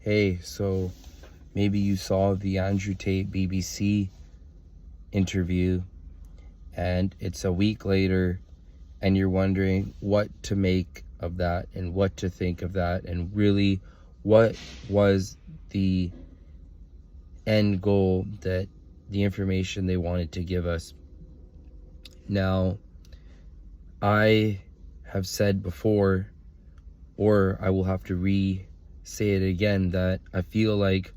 Hey, so maybe you saw the Andrew Tate BBC interview and it's a week later and you're wondering what to make of that and what to think of that and really what was the end goal, that the information they wanted to give us. Now, I have said before, or I will have to say it again, that I feel like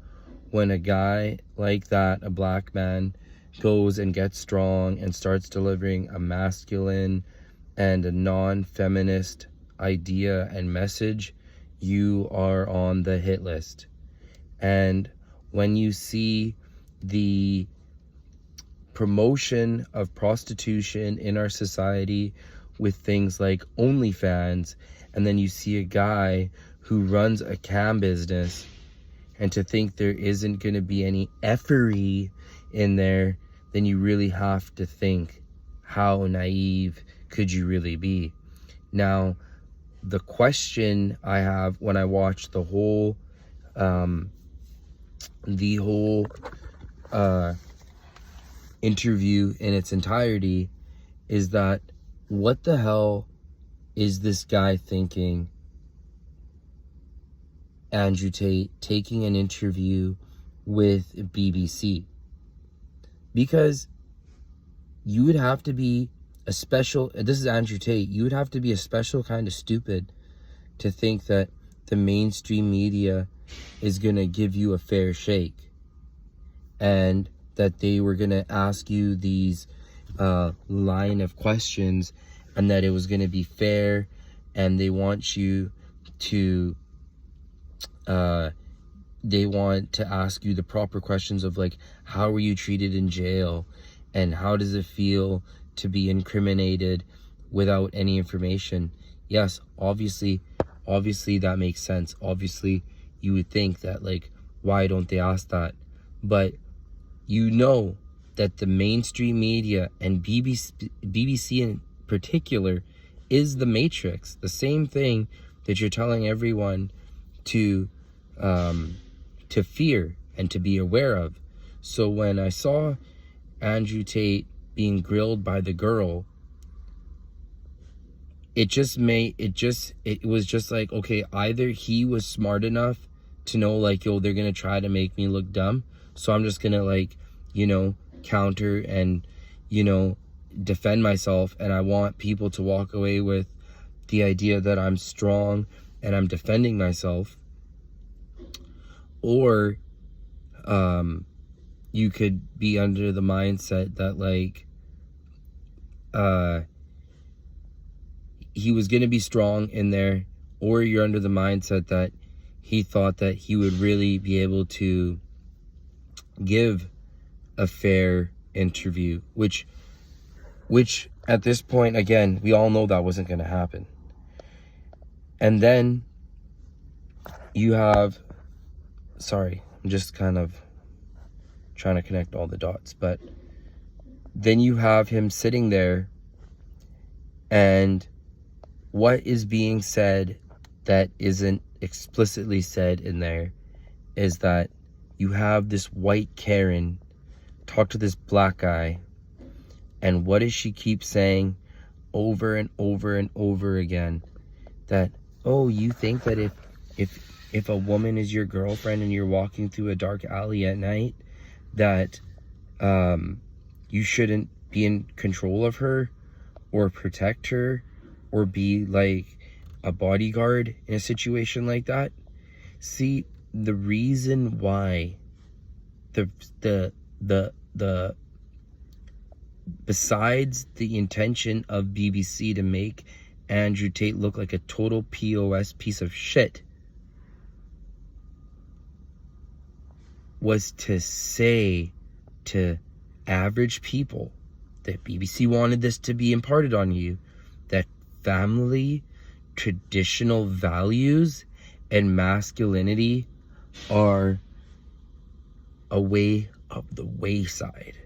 when a guy like that, a black man, goes and gets strong and starts delivering a masculine and a non-feminist idea and message, you are on the hit list. And when you see the promotion of prostitution in our society with things like OnlyFans, and then you see a guy who runs a cam business, and to think there isn't going to be any effery in there, then you really have to think, how naive could you really be? Now, the question I have when I watch the whole interview in its entirety is that, what the hell is this guy thinking? Andrew Tate taking an interview with BBC, because you would have to be a special, this is Andrew Tate, you would have to be a special kind of stupid to think that the mainstream media is going to give you a fair shake, and that they were going to ask you these line of questions, and that it was going to be fair, and they want you to they want to ask you the proper questions of, like, how were you treated in jail, and how does it feel to be incriminated without any information? Yes, obviously that makes sense. Obviously you would think that, like, why don't they ask that? But you know that the mainstream media, and BBC in particular, is the Matrix, the same thing that you're telling everyone to fear and to be aware of. So when I saw Andrew Tate being grilled by the girl, it was just like, okay, either he was smart enough to know, like, yo, they're gonna try to make me look dumb, so I'm just gonna, like, counter and defend myself, and I want people to walk away with the idea that I'm strong and I'm defending myself. Or you could be under the mindset that, like, he was going to be strong in there, or you're under the mindset that he thought that he would really be able to give a fair interview, which at this point, again, we all know that wasn't going to happen. And then you have, sorry, I'm just kind of trying to connect all the dots, but then you have him sitting there, and what is being said that isn't explicitly said in there is that you have this white Karen talk to this black guy, and what does she keep saying over and over and over again? That, oh, you think that if a woman is your girlfriend and you're walking through a dark alley at night, that you shouldn't be in control of her or protect her or be like a bodyguard in a situation like that? See, the reason why the besides the intention of BBC to make Andrew Tate look like a total POS piece of shit, was to say to average people that BBC wanted this to be imparted on you, that family, traditional values, and masculinity are a way of the wayside.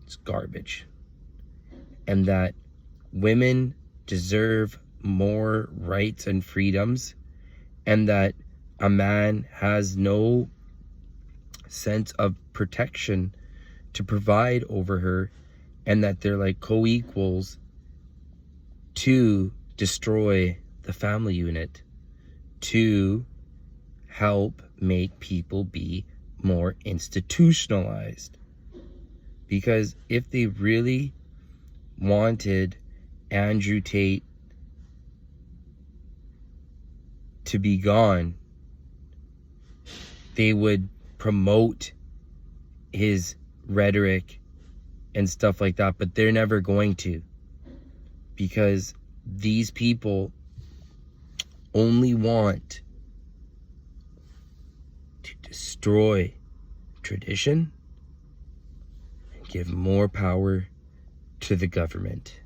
It's garbage. And that women deserve more rights and freedoms, and that a man has no sense of protection to provide over her, and that they're like co-equals to destroy the family unit, to help make people be more institutionalized. Because if they really wanted Andrew Tate to be gone, they would promote his rhetoric and stuff like that, but they're never going to, because these people only want to destroy tradition and give more power to the government.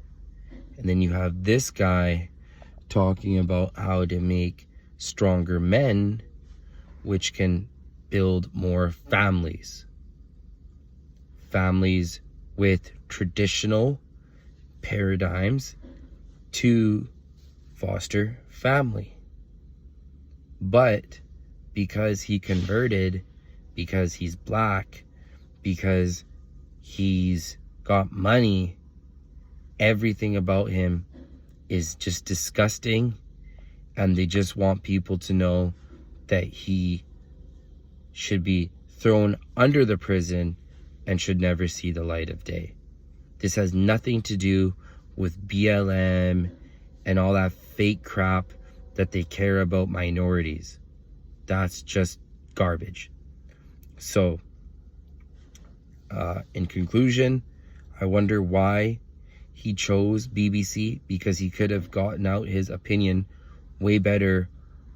And then you have this guy talking about how to make stronger men, which can build more families with traditional paradigms to foster family. But because he converted, because he's black, because he's got money, everything about him is just disgusting, and they just want people to know that he should be thrown under the prison and should never see the light of day. This has nothing to do with BLM and all that fake crap that they care about minorities. That's just garbage. So, in conclusion, I wonder why he chose BBC, because he could have gotten out his opinion way better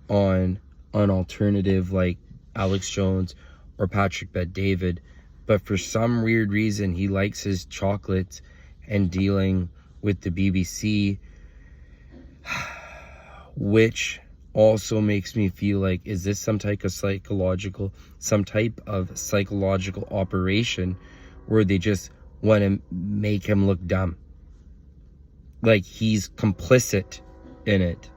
on an alternative like Alex Jones or Patrick Bet-David. But for some weird reason, he likes his chocolates and dealing with the BBC, which also makes me feel like, is this some type of psychological operation where they just want to make him look dumb? Like he's complicit in it.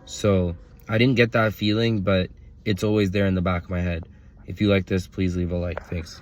So I didn't get that feeling, but it's always there in the back of my head. If you like this, please leave a like. Thanks.